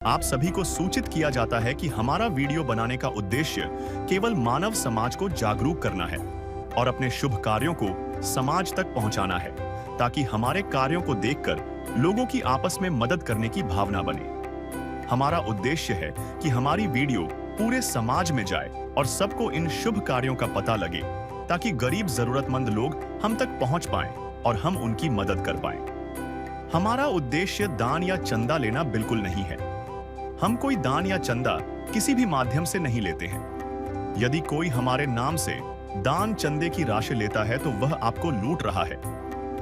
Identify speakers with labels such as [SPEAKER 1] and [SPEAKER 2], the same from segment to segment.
[SPEAKER 1] आप सभी को सूचित किया जाता है कि हमारा वीडियो बनाने का उद्देश्य केवल मानव समाज को जागरूक करना है और अपने शुभ कार्यों को समाज तक पहुंचाना है, ताकि हमारे कार्यों को देखकर लोगों की आपस में मदद करने की भावना बने। हमारा उद्देश्य है कि हमारी वीडियो पूरे समाज में जाए और सबको इन शुभ कार्यों का पता लगे, ताकि गरीब जरूरतमंद लोग हम तक पहुंच पाएं और हम उनकी मदद कर पाएं। हमारा उद्देश्य दान या चंदा लेना बिल्कुल नहीं है। हम कोई दान या चंदा किसी भी माध्यम से नहीं लेते हैं। यदि कोई हमारे नाम से दान चंदे की राशि लेता है तो वह आपको लूट रहा है।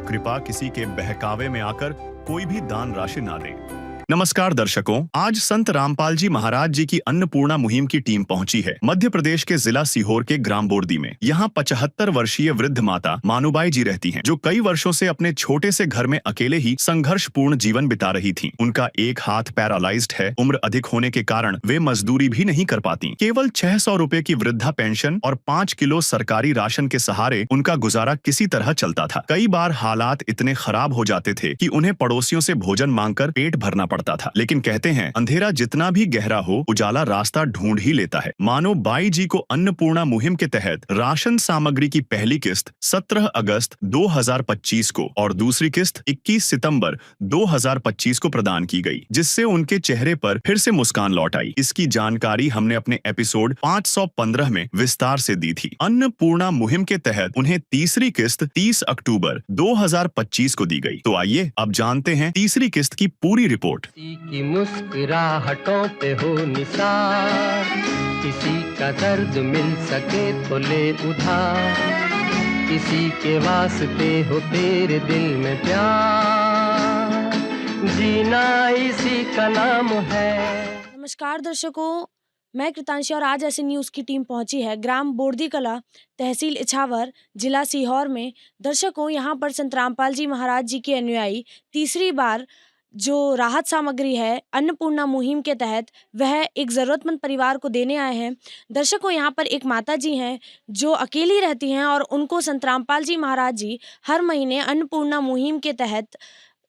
[SPEAKER 1] कृपया किसी के बहकावे में आकर कोई भी दान राशि ना दें। नमस्कार दर्शकों, आज संत रामपाल जी महाराज जी की अन्नपूर्णा मुहिम की टीम पहुंची है मध्य प्रदेश के जिला सीहोर के ग्राम बोर्दी में। यहाँ 75 वर्षीय वृद्ध माता मानुबाई जी रहती हैं, जो कई वर्षों से अपने छोटे से घर में अकेले ही संघर्षपूर्ण जीवन बिता रही थीं। उनका एक हाथ पैरालाइज्ड है। उम्र अधिक होने के कारण वे मजदूरी भी नहीं कर पाती। केवल 600 रुपए की वृद्धा पेंशन और 5 किलो सरकारी राशन के सहारे उनका गुजारा किसी तरह चलता था। कई बार हालात इतने खराब हो जाते थे कि उन्हें पड़ोसियों से भोजन मांगकर पेट भरना पड़ता था। लेकिन कहते हैं, अंधेरा जितना भी गहरा हो, उजाला रास्ता ढूंढ ही लेता है। मानो बाई जी को अन्नपूर्णा मुहिम के तहत राशन सामग्री की पहली किस्त 17 अगस्त 2025 को और दूसरी किस्त 21 सितंबर 2025 को प्रदान की गई, जिससे उनके चेहरे पर फिर से मुस्कान लौट आई। इसकी जानकारी हमने अपने एपिसोड 515 में विस्तार से दी थी। अन्नपूर्णा मुहिम के तहत उन्हें तीसरी किस्त 30 अक्टूबर 2025 को दी गई। तो आइए अब जानते हैं तीसरी किस्त की पूरी रिपोर्ट।
[SPEAKER 2] किसी की मुस्कुराहटों पे हो निसार, किसी का दर्द मिल सके तो ले उधार, किसी के वास्ते हो तेरे दिल में प्यार, जीना इसी का नाम है।
[SPEAKER 3] नमस्कार दर्शकों, मैं कृतांशी और आज ऐसे न्यूज़ की टीम पहुंची है ग्राम बोर्दी कला, तहसील इछावर, जिला सीहोर में। दर्शकों, यहां पर संत रामपाल जी महाराज जी के अनुयायी तीसरी बार जो राहत सामग्री है अन्नपूर्णा मुहिम के तहत वह एक ज़रूरतमंद परिवार को देने आए हैं। दर्शकों, यहाँ पर एक माता जी हैं जो अकेली रहती हैं और उनको संत रामपाल जी महाराज जी हर महीने अन्नपूर्णा मुहिम के तहत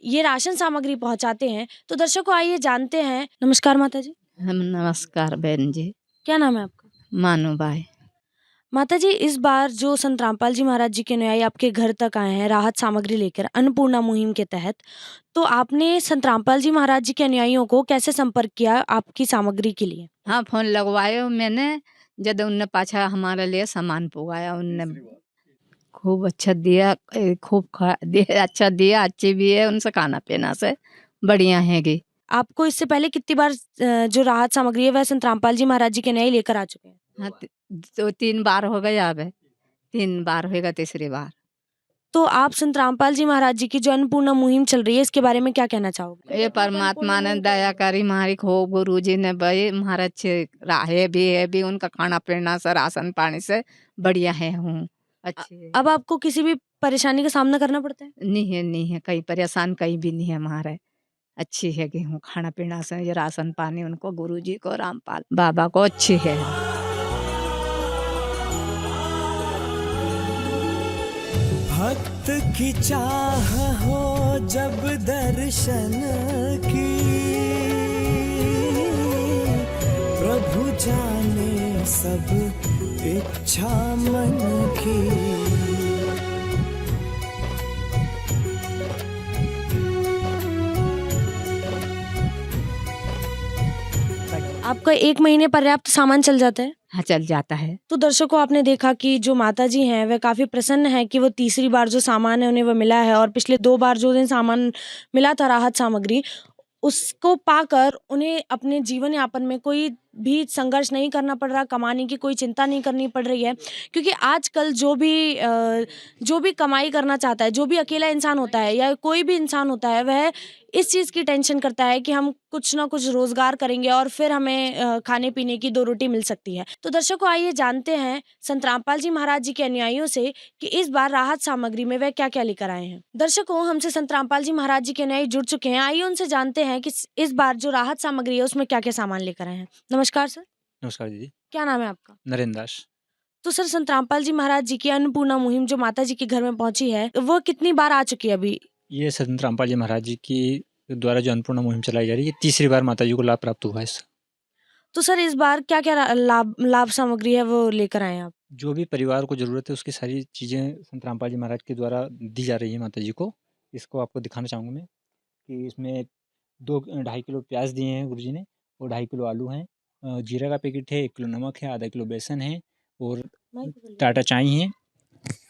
[SPEAKER 3] ये राशन सामग्री पहुँचाते हैं। तो दर्शकों, आइए जानते हैं। नमस्कार माता जी।
[SPEAKER 4] नमस्कार बहन जी।
[SPEAKER 3] क्या नाम है आपका?
[SPEAKER 4] मानुबाई।
[SPEAKER 3] माता जी, इस बार जो संत रामपाल जी महाराज जी के अनुयायी आपके घर तक आए हैं राहत सामग्री लेकर अन्नपूर्णा मुहिम के तहत, तो आपने संत रामपाल जी महाराज जी के अनुयायियों को कैसे संपर्क किया आपकी सामग्री के लिए?
[SPEAKER 4] हाँ, फोन लगवायो मैंने, जब उनने पाछा हमारे लिए सामान पुगाया। उनने खूब अच्छा दिया, अच्छा दिया, अच्छी भी है। उनसे खाना पीना से बढ़िया हैगी।
[SPEAKER 3] आपको इससे पहले कितनी बार जो राहत सामग्री है वह संत रामपाल जी महाराज जी के अनुयायी लेकर आ चुके हैं?
[SPEAKER 4] हाँ, 2-3 बार हो गए। अब 3 बार होगा, तीसरी बार।
[SPEAKER 3] तो आप संत रामपाल जी महाराज जी की जो अन्नपूर्णा मुहिम चल रही है इसके बारे में क्या कहना चाहोगे?
[SPEAKER 4] ये परमात्मा ने दया करी हमारी, खूब गुरु जी ने भाई हमारे अच्छे राहे भी है भी, उनका खाना पीना से राशन पानी से बढ़िया है हूँ अच्छी।
[SPEAKER 3] अब आपको किसी भी परेशानी का सामना करना पड़ता है?
[SPEAKER 4] नहीं है, कहीं परेशान कहीं भी नहीं है हमारे। अच्छी है गेहूँ खाना पीना से, ये राशन पानी उनको गुरु जी को रामपाल बाबा को अच्छी है।
[SPEAKER 5] भक्त की चाह हो जब दर्शन की, प्रभु जाने सब इच्छा मन की।
[SPEAKER 3] आपका 1 महीने पर्याप्त सामान चल जाता है?
[SPEAKER 4] हाँ, चल जाता है।
[SPEAKER 3] तो दर्शकों, आपने देखा कि जो माता जी हैं वह काफ़ी प्रसन्न है कि वो तीसरी बार जो सामान है उन्हें वो मिला है, और पिछले 2 बार जो उन्हें सामान मिला था राहत सामग्री, उसको पाकर उन्हें अपने जीवन यापन में कोई भी संघर्ष नहीं करना पड़ रहा, कमाने की कोई चिंता नहीं करनी पड़ रही है। क्योंकि आजकल जो भी कमाई करना चाहता है, जो भी अकेला इंसान होता है या कोई भी इंसान होता है, वह इस चीज़ की टेंशन करता है कि हम कुछ ना कुछ रोज़गार करेंगे और फिर हमें खाने पीने की 2 रोटी मिल सकती है। तो दर्शकों, आइए जानते हैं संत रामपाल जी महाराज जी के अनुयायियों से कि इस बार राहत सामग्री में वह क्या-क्या लेकर आए हैं। दर्शकों, हमसे संत रामपाल जी महाराज जी के अनुयायी जुड़ चुके हैं। आइए उनसे जानते हैं कि इस बार जो राहत सामग्री है उसमें क्या-क्या सामान लेकर आए हैं। नमस्कार सर।
[SPEAKER 6] नमस्कार दीदी।
[SPEAKER 3] क्या नाम है आपका?
[SPEAKER 6] नरेंद्र दास।
[SPEAKER 3] तो सर, संत रामपाल जी महाराज जी की अन्नपूर्णा मुहिम जो माता जी के घर में पहुंची है, वो कितनी बार आ चुकी है अभी?
[SPEAKER 6] ये संत रामपाल जी महाराज जी की द्वारा जो अन्नपूर्णा मुहिम चलाई जा रही है, तीसरी बार माता जी को लाभ प्राप्त हुआ है इससे।
[SPEAKER 3] तो सर इस बार क्या-क्या लाभ लाभ सामग्री है वो लेकर आए हैं आप?
[SPEAKER 6] जो भी परिवार को ज़रूरत है उसकी सारी चीज़ें संत रामपाल जी महाराज के द्वारा दी जा रही है माता जी को। इसको आपको दिखाना चाहूँगा मैं कि इसमें 2 2.5 किलो प्याज दिए हैं गुरुजी ने और 2.5 किलो आलू हैं, जीरा का पैकेट है, 1 किलो नमक है, आधा किलो बेसन है और टाटा चाय है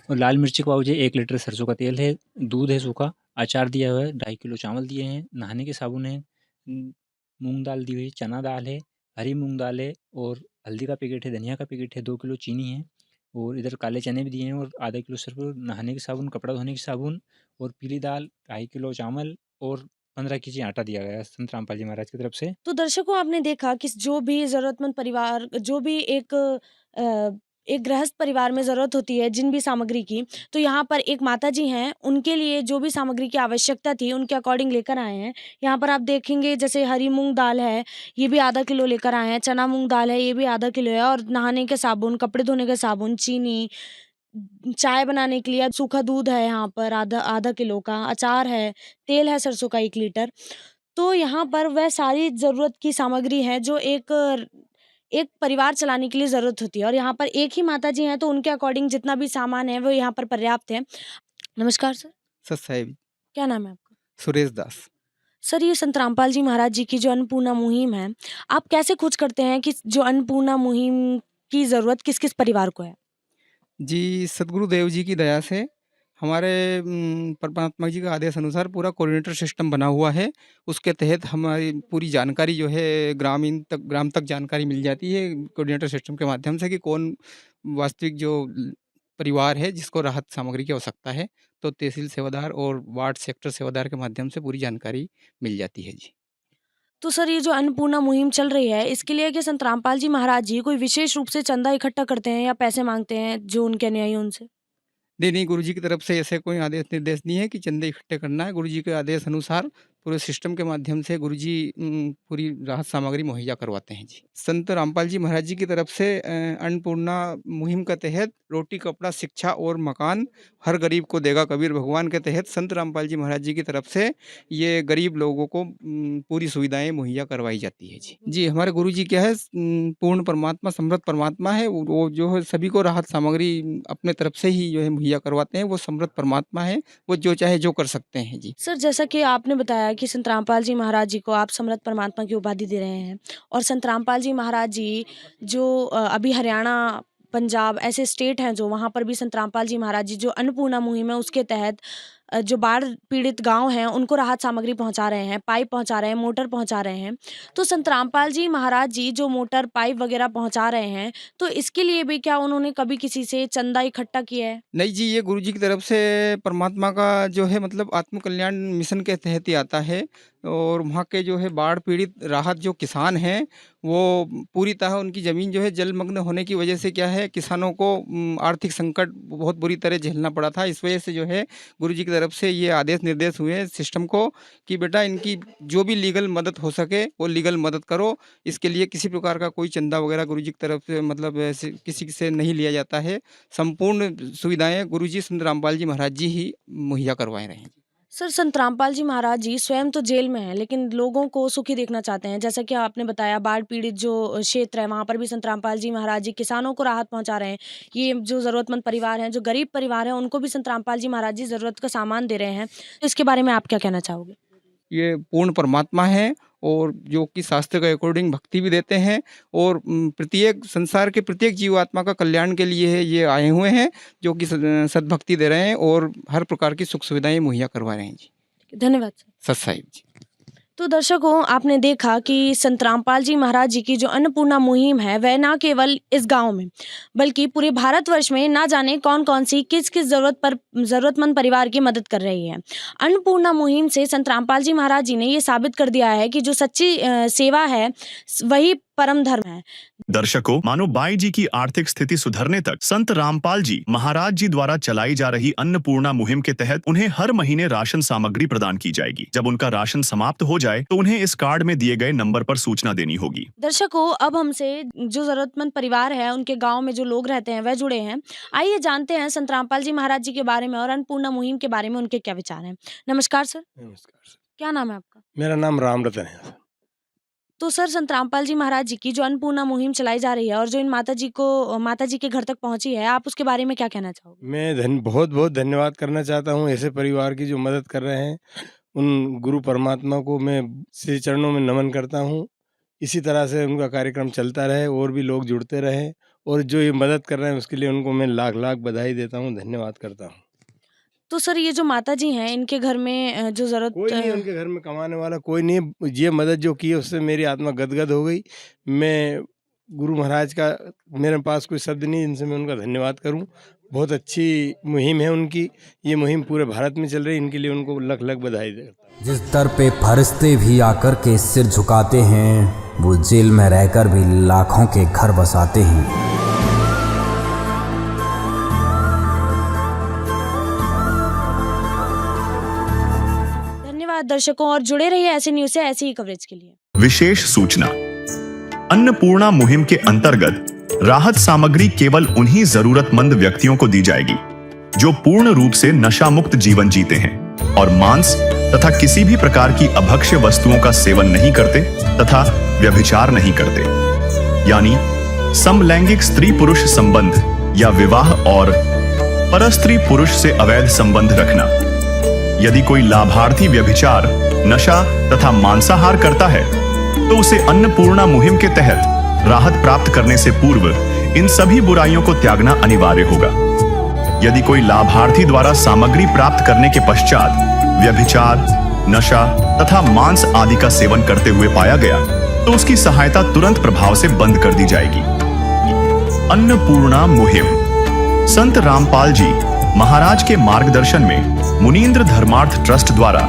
[SPEAKER 6] और लाल मिर्ची पाउच है, 1 लीटर सरसों का तेल है, दूध है सूखा, अचार दिया हुआ है, 2.5 किलो चावल दिए हैं, नहाने के साबुन है, मूँग दाल दी हुई है, चना दाल है, हरी मूँग दाल है और हल्दी का पैकेट है, धनिया का पैकेट है, 2 किलो चीनी है और इधर काले चने भी दिए हैं और आधा किलो सिर्फ नहाने के साबुन, कपड़ा धोने की साबुन और पीली दाल, 2.5 किलो चावल और 15 केजी आटा दिया गया है संत रामपाल जी महाराज की तरफ से।
[SPEAKER 3] तो दर्शकों आपने देखा कि जो भी ज़रूरतमंद परिवार जो भी एक गृहस्थ परिवार में ज़रूरत होती है जिन भी सामग्री की, तो यहाँ पर एक माताजी हैं, उनके लिए जो भी सामग्री की आवश्यकता थी, उनके अकॉर्डिंग लेकर आए हैं। यहाँ पर आप देखेंगे जैसे हरी मूँग दाल है, ये भी आधा किलो लेकर आए हैं, चना मूँग दाल है, ये भी आधा किलो है और नहाने के साबुन, कपड़े धोने के साबुन, चीनी, चाय बनाने के लिए सूखा दूध है यहाँ पर आधा आधा किलो का, अचार है, तेल है सरसों का 1 लीटर। तो यहाँ पर वह सारी ज़रूरत की सामग्री है जो एक परिवार चलाने के लिए ज़रूरत होती है और यहाँ पर एक ही माताजी हैं तो उनके अकॉर्डिंग जितना भी सामान है वो यहाँ पर पर्याप्त है। नमस्कार सर,
[SPEAKER 7] सत साहिब
[SPEAKER 3] क्या नाम है आपका?
[SPEAKER 7] सुरेश दास।
[SPEAKER 3] सर ये संत रामपाल जी महाराज जी की जो अन्नपूर्णा मुहिम है, आप कैसे खोज करते हैं कि जो अन्नपूर्णा मुहिम की ज़रूरत किस-किस परिवार को है?
[SPEAKER 7] जी, सद्गुरुदेव जी की दया से हमारे परमात्मा जी के आदेश अनुसार पूरा कोऑर्डिनेटर सिस्टम बना हुआ है। उसके तहत हमारी पूरी जानकारी जो है ग्राम तक जानकारी मिल जाती है कोऑर्डिनेटर सिस्टम के माध्यम से कि कौन वास्तविक जो परिवार है जिसको राहत सामग्री की आवश्यकता है। तो तहसील सेवादार और वार्ड सेक्टर सेवादार के माध्यम से पूरी जानकारी मिल जाती है जी।
[SPEAKER 3] तो सर ये जो अन्नपूर्णा मुहिम चल रही है, इसके लिए क्या संत रामपाल जी महाराज जी कोई विशेष रूप से चंदा इकट्ठा करते हैं या पैसे माँगते हैं जो उनके अनुयायी हैं उनसे?
[SPEAKER 7] नहीं, गुरुजी की तरफ से ऐसे कोई आदेश निर्देश नहीं है कि चंदे इकट्ठे करना है। गुरुजी के आदेश अनुसार पूरे सिस्टम के माध्यम से गुरुजी पूरी राहत सामग्री मुहैया करवाते हैं जी। संत रामपाल जी महाराज जी की तरफ से अन्नपूर्णा मुहिम के तहत रोटी, कपड़ा, शिक्षा और मकान हर गरीब को देगा कबीर भगवान के तहत संत रामपाल जी महाराज जी की तरफ से ये गरीब लोगों को पूरी सुविधाएँ मुहैया करवाई जाती है जी। जी, हमारे गुरुजी क्या है पूर्ण परमात्मा, समृद्ध परमात्मा है। वो जो है सभी को राहत सामग्री अपने तरफ से ही जो है मुहैया करवाते हैं। वो समृद्ध परमात्मा है, वो जो चाहे जो कर सकते हैं जी।
[SPEAKER 3] सर जैसा कि आपने बताया कि संत रामपाल जी महाराज जी को आप समृद्ध परमात्मा की उपाधि दे रहे हैं और संत रामपाल जी महाराज जी जो अभी हरियाणा, पंजाब ऐसे स्टेट हैं जो वहाँ पर भी संत रामपाल जी महाराज जी जो अन्नपूर्णा मुहिम है उसके तहत जो बाढ़ पीड़ित गाँव हैं उनको राहत सामग्री पहुँचा रहे हैं, पाइप पहुँचा रहे हैं, मोटर पहुँचा रहे हैं। तो संत रामपाल जी महाराज जी जो मोटर, पाइप वगैरह पहुँचा रहे हैं, तो इसके लिए भी क्या उन्होंने कभी किसी से चंदा इकट्ठा किया है?
[SPEAKER 7] नहीं जी, ये गुरुजी की तरफ से परमात्मा का जो है मतलब आत्म कल्याण मिशन के तहत ही आता है और वहाँ के जो है बाढ़ पीड़ित राहत जो किसान हैं, वो पूरी तरह उनकी ज़मीन जो है जलमग्न होने की वजह से क्या है किसानों को आर्थिक संकट बहुत बुरी तरह झेलना पड़ा था। इस वजह से जो है गुरुजी की तरफ से ये आदेश निर्देश हुए हैं सिस्टम को कि बेटा इनकी जो भी लीगल मदद हो सके वो लीगल मदद करो। इसके लिए किसी प्रकार का कोई चंदा वगैरह गुरुजी की तरफ से मतलब ऐसे किसी से नहीं लिया जाता है। संपूर्ण सुविधाएँ गुरुजी संत रामपाल जी महाराज जी ही मुहैया करवाए रहे हैं।
[SPEAKER 3] सर संत रामपाल जी महाराज जी स्वयं तो जेल में हैं लेकिन लोगों को सुखी देखना चाहते हैं। जैसा कि आपने बताया बाढ़ पीड़ित जो क्षेत्र है वहाँ पर भी संत रामपाल जी महाराज जी किसानों को राहत पहुँचा रहे हैं। ये जो ज़रूरतमंद परिवार हैं, जो गरीब परिवार हैं, उनको भी संत रामपाल जी महाराज जी ज़रूरत का सामान दे रहे हैं। तो इसके बारे में आप क्या कहना चाहोगे?
[SPEAKER 7] ये पूर्ण परमात्मा है और जो कि शास्त्र के अकॉर्डिंग भक्ति भी देते हैं और प्रत्येक संसार के प्रत्येक जीवात्मा का कल्याण के लिए है ये आए हुए हैं जो कि सद्भक्ति दे रहे हैं और हर प्रकार की सुख सुविधाएं मुहैया करवा रहे हैं जी।
[SPEAKER 3] धन्यवाद सर।
[SPEAKER 7] सत साहिब जी।
[SPEAKER 3] तो दर्शकों आपने देखा कि संत रामपाल जी महाराज जी की जो अन्नपूर्णा मुहिम है वह ना केवल इस गांव में बल्कि पूरे भारतवर्ष में ना जाने कौन कौन सी किस किस ज़रूरतमंद परिवार की मदद कर रही है। अन्नपूर्णा मुहिम से संत रामपाल जी महाराज जी ने ये साबित कर दिया है कि जो सच्ची सेवा है वही परम धर्म है।
[SPEAKER 1] दर्शकों, मानो बाई जी की आर्थिक स्थिति सुधरने तक संत रामपाल जी महाराज जी द्वारा चलाई जा रही अन्नपूर्णा मुहिम के तहत उन्हें हर महीने राशन सामग्री प्रदान की जाएगी। जब उनका राशन समाप्त हो जाए तो उन्हें इस कार्ड में दिए गए नंबर पर सूचना देनी होगी।
[SPEAKER 3] दर्शकों अब हमसे जो जरूरतमंद परिवार है उनके गांव में जो लोग रहते हैं वह जुड़े हैं। आइए जानते हैं संत रामपाल जी महाराज जी के बारे में और अन्नपूर्णा मुहिम के बारे में उनके क्या विचार हैं। नमस्कार सर।
[SPEAKER 8] नमस्कार सर।
[SPEAKER 3] क्या नाम है आपका?
[SPEAKER 8] मेरा नाम राम रतन है।
[SPEAKER 3] तो सर संत रामपाल जी महाराज जी की जो अन्नपूर्णा मुहिम चलाई जा रही है और जो इन माता जी के घर तक पहुंची है, आप उसके बारे में क्या कहना चाहोगे?
[SPEAKER 8] मैं बहुत बहुत धन्यवाद करना चाहता हूँ ऐसे परिवार की जो मदद कर रहे हैं। उन गुरु परमात्मा को मैं श्री चरणों में नमन करता हूँ। इसी तरह से उनका कार्यक्रम चलता रहे और भी लोग जुड़ते रहे, और जो ये मदद कर रहे हैं उसके लिए उनको मैं लाख लाख बधाई देता हूँ, धन्यवाद करता हूँ।
[SPEAKER 3] तो सर ये जो माता जी हैं इनके घर में जो जरूरत
[SPEAKER 8] कोई नहीं, उनके घर में कमाने वाला कोई नहीं। ये मदद जो की है उससे मेरी आत्मा गदगद हो गई। मैं गुरु महाराज का, मेरे पास कोई शब्द नहीं जिनसे मैं उनका धन्यवाद करूं। बहुत अच्छी मुहिम है उनकी। ये मुहिम पूरे भारत में चल रही है, इनके लिए उनको लख लख बधाई देता हूं।
[SPEAKER 9] जिस दर पे फरिश्ते भी आकर के सिर झुकाते हैं, वो जेल में रहकर भी लाखों के घर बसाते हैं।
[SPEAKER 3] धन्यवाद दर्शकों, और जुड़े रहिए ऐसे न्यूज से, ऐसी ही कवरेज के लिए।
[SPEAKER 1] विशेष सूचना, अन्नपूर्णा मुहिम के अंतर्गत राहत सामग्री केवल उन्हीं जरूरतमंद व्यक्तियों को दी जाएगी जो पूर्ण रूप से नशा मुक्त जीवन जीते हैं और मांस तथा किसी भी प्रकार की अभक्ष्य वस्तुओं का सेवन नहीं करते तथा व्यभिचार नहीं करते, यानी समलैंगिक स्त्री पुरुष संबंध या विवाह और परस्त्री पुरुष से अवैध संबंध रखना। यदि कोई लाभार्थी व्यभिचार, नशा तथा मांसाहार करता है तो उसे अन्नपूर्णा मुहिम के तहत राहत प्राप्त करने से पूर्व इन सभी बुराइयों को त्यागना अनिवार्य होगा। यदि कोई लाभार्थी द्वारा सामग्री प्राप्त करने के पश्चात व्यभिचार, नशा तथा मांस आदि का सेवन करते हुए पाया गया तो उसकी सहायता तुरंत प्रभाव से बंद कर दी जाएगी। अन्नपूर्णा मुहिम संत रामपाल जी महाराज के मार्गदर्शन में मुनींद्र धर्मार्थ ट्रस्ट द्वारा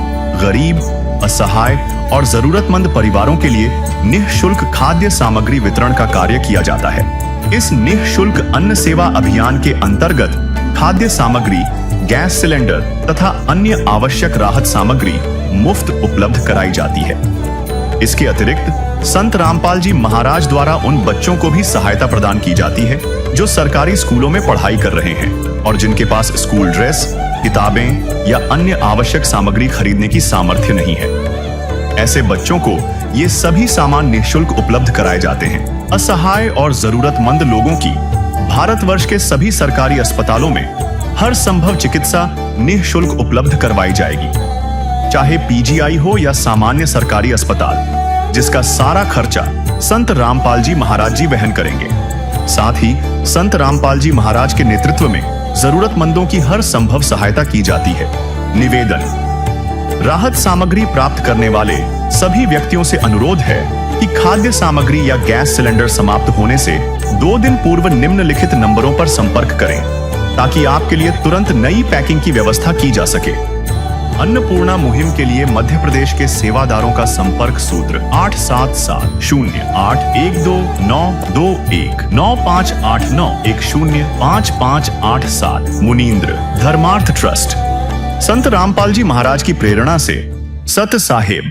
[SPEAKER 1] गरीब, असहाय और जरूरतमंद परिवारों के लिए निःशुल्क खाद्य सामग्री वितरण का कार्य किया जाता है। इस निःशुल्क अन्न सेवा अभियान के अंतर्गत खाद्य सामग्री, गैस सिलेंडर तथा अन्य आवश्यक राहत सामग्री मुफ्त उपलब्ध कराई जाती है। इसके अतिरिक्त संत रामपाल जी महाराज द्वारा उन बच्चों को भी सहायता प्रदान की जाती है जो सरकारी स्कूलों में पढ़ाई कर रहे हैं और जिनके पास स्कूल ड्रेस, किताबें या अन्य आवश्यक सामग्री खरीदने की सामर्थ्य नहीं है। ऐसे बच्चों को ये सभी सामान निःशुल्क उपलब्ध कराए जाते हैं। असहाय और जरूरतमंद लोगों की भारतवर्ष के सभी सरकारी अस्पतालों में हर संभव चिकित्सा निःशुल्क उपलब्ध करवाई जाएगी, चाहे पीजीआई हो या सामान्य सरकारी अस्पताल, जिसका सारा खर्चा संत रामपाल जी महाराज जी वहन करेंगे। साथ ही संत रामपाल जी महाराज के नेतृत्व में जरूरतमंदों की हर संभव सहायता की जाती है। निवेदन, राहत सामग्री प्राप्त करने वाले सभी व्यक्तियों से अनुरोध है कि खाद्य सामग्री या गैस सिलेंडर समाप्त होने से 2 दिन पूर्व निम्नलिखित नंबरों पर संपर्क करें ताकि आपके लिए तुरंत नई पैकिंग की व्यवस्था की जा सके। अन्नपूर्णा मुहिम के लिए मध्य प्रदेश के सेवादारों का संपर्क सूत्र 8770819589105587 मुनींद्र धर्मार्थ ट्रस्ट। संत रामपाल जी महाराज की प्रेरणा से सत साहेब